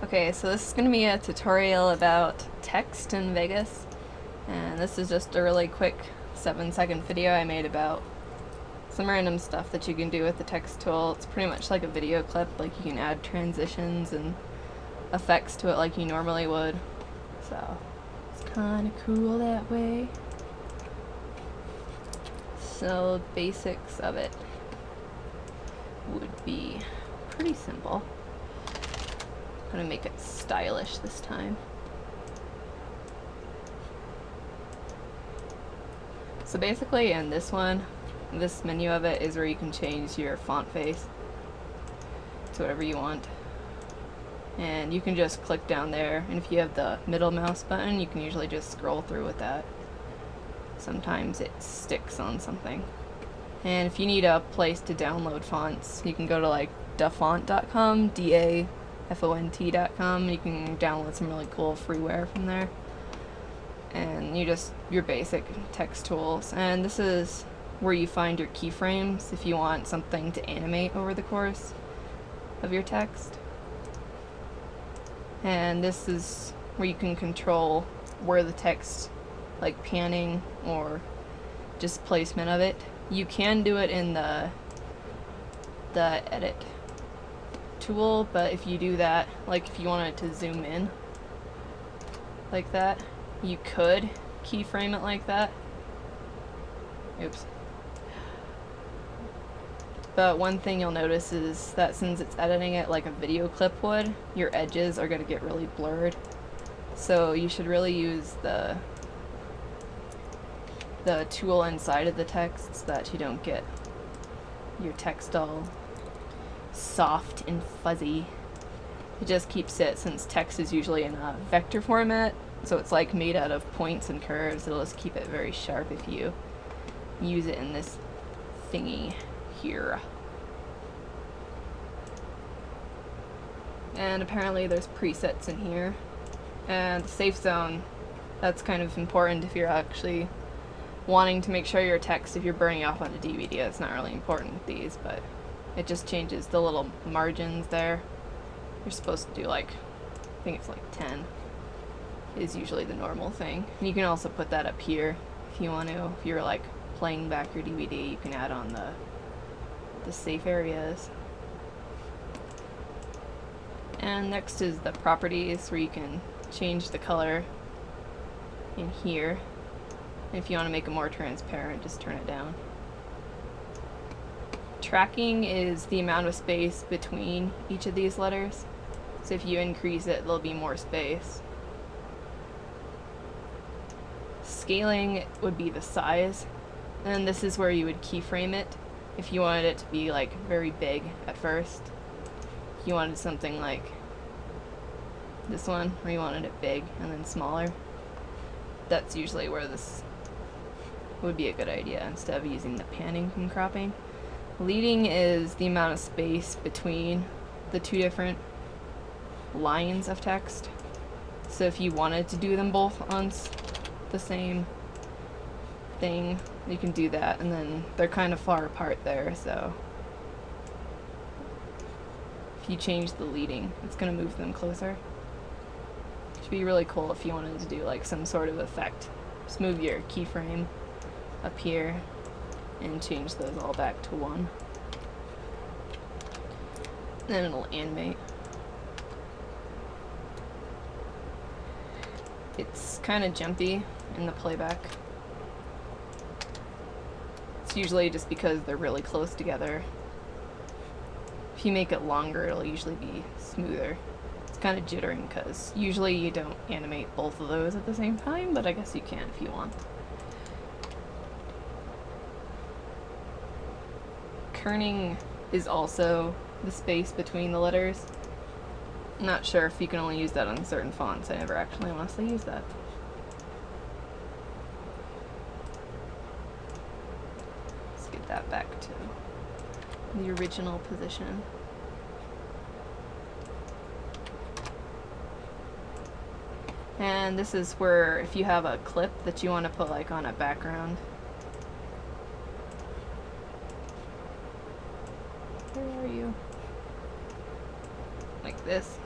Okay, so this is going to be a tutorial about text in Vegas, and this is just a really quick 7-second video I made about some random stuff that you can do with the text tool. It's pretty much like a video clip, like you can add transitions and effects to it like you normally would, so it's kind of cool that way. So basics of it would be pretty simple. I'm gonna make it stylish this time. So basically in this one, this menu of it is where you can change your font face to whatever you want. And you can just click down there, and if you have the middle mouse button, you can usually just scroll through with that. Sometimes it sticks on something. And if you need a place to download fonts, you can go to like dafont.com, DAFONT.com. You can download some really cool freeware from there. And your basic text tools. And this is where you find your keyframes if you want something to animate over the course of your text. And this is where you can control where the text, like panning or just placement of it. You can do it in the edit tool, but if you do that, like if you wanted to zoom in like that, you could keyframe it like that. Oops. But one thing you'll notice is that since it's editing it like a video clip would, your edges are going to get really blurred. So you should really use the tool inside of the text so that you don't get your text all soft and fuzzy. It just keeps it, since text is usually in a vector format, so it's like made out of points and curves, it'll just keep it very sharp if you use it in this thingy here. And apparently there's presets in here. And the safe zone, that's kind of important if you're actually wanting to make sure your text, if you're burning off on a DVD, it's not really important with these, but it just changes the little margins there. You're supposed to do like, I think it's like 10 is usually the normal thing. And you can also put that up here if you want to. If you're like playing back your DVD, you can add on the safe areas. And next is the properties, where you can change the color in here. And if you want to make it more transparent, just turn it down. Tracking is the amount of space between each of these letters. So if you increase it, there'll be more space. Scaling would be the size. And this is where you would keyframe it if you wanted it to be like very big at first. If you wanted something like this one, where you wanted it big and then smaller, that's usually where this would be a good idea instead of using the panning and cropping. Leading is the amount of space between the two different lines of text. So if you wanted to do them both on the same thing, you can do that, and then they're kind of far apart there, so if you change the leading, it's going to move them closer. It should be really cool if you wanted to do like some sort of effect. Just move your keyframe up here and change those all back to 1. Then it'll animate. It's kind of jumpy in the playback. It's usually just because they're really close together. If you make it longer, it'll usually be smoother. It's kind of jittering because usually you don't animate both of those at the same time, but I guess you can if you want. Kerning is also the space between the letters. I'm not sure if you can only use that on certain fonts. I never actually honestly used that. Let's get that back to the original position. And this is where, if you have a clip that you want to put like on a background. Where are you? Like this.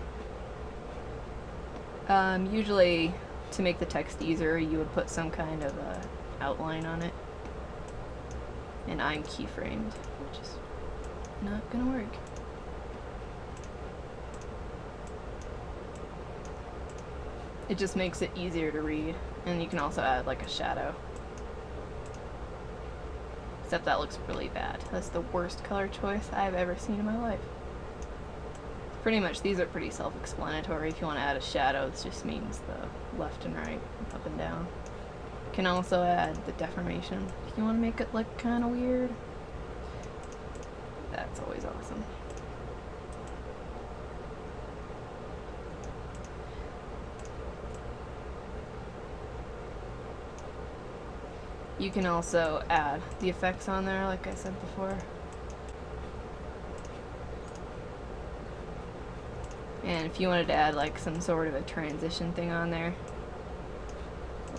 Usually, to make the text easier, you would put some kind of outline on it. And I'm keyframed, which is not gonna work. It just makes it easier to read, and you can also add like a shadow. Except that looks really bad. That's the worst color choice I've ever seen in my life. Pretty much, these are pretty self-explanatory. If you want to add a shadow, this just means the left and right, up and down. You can also add the deformation if you want to make it look kind of weird. That's always awesome. You can also add the effects on there, like I said before. And if you wanted to add like some sort of a transition thing on there,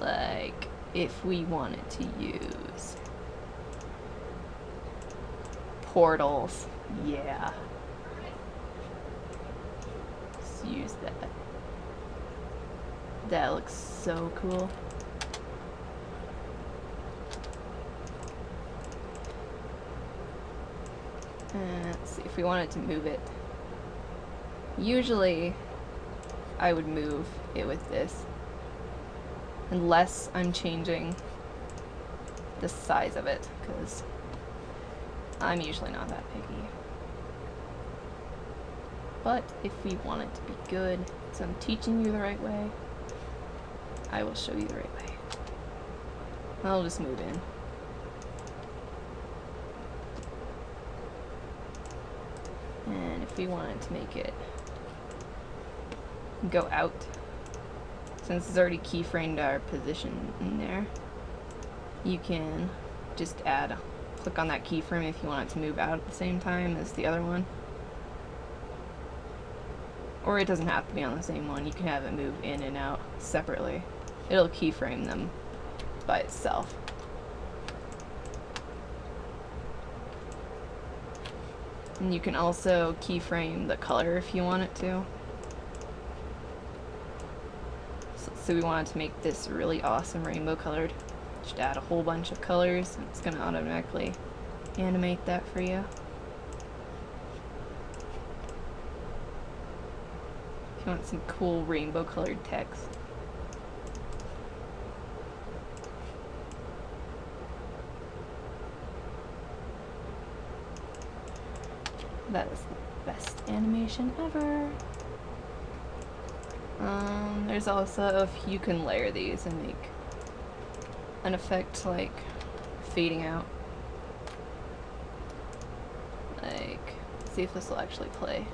like if we wanted to use portals, yeah, let's use that. That looks so cool. Let's see if we wanted to move it. Usually, I would move it with this, unless I'm changing the size of it, because I'm usually not that picky. But if we want it to be good, so I'm teaching you the right way, I will show you the right way. I'll just move in. And if we wanted to make it go out, since it's already keyframed our position in there, you can just click on that keyframe if you want it to move out at the same time as the other one. Or it doesn't have to be on the same one, you can have it move in and out separately. It'll keyframe them by itself. And you can also keyframe the color if you want it to. So we wanted to make this really awesome rainbow colored. Just add a whole bunch of colors, and it's going to automatically animate that for you. If you want some cool rainbow colored text. That is the best animation ever. There's also, if you can layer these and make an effect like fading out. Like, see if this will actually play.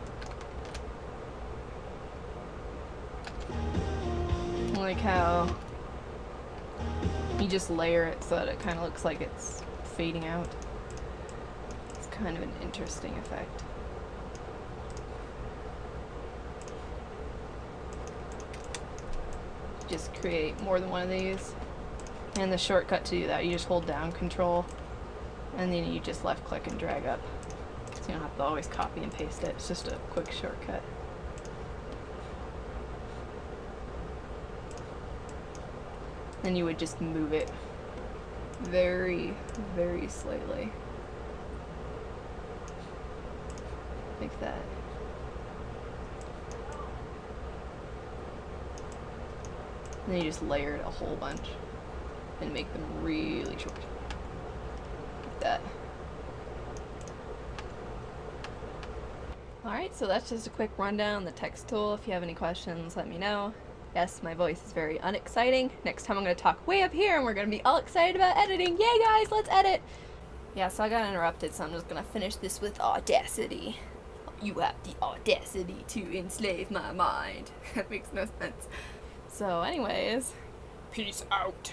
Like how you just layer it so that it kind of looks like it's fading out. It's kind of an interesting effect. Just create more than one of these, and the shortcut to do that, you just hold down Control and then you just left click and drag up, so you don't have to always copy and paste it. It's just a quick shortcut. Then you would just move it very, very slightly, like that. And then you just layer it a whole bunch and make them really short. Like that. Alright, so that's just a quick rundown on the text tool. If you have any questions, let me know. Yes, my voice is very unexciting. Next time I'm going to talk way up here and we're going to be all excited about editing. Yay guys, let's edit! Yeah, so I got interrupted, so I'm just going to finish this with Audacity. You have the audacity to enslave my mind. That makes no sense. So anyways, peace out.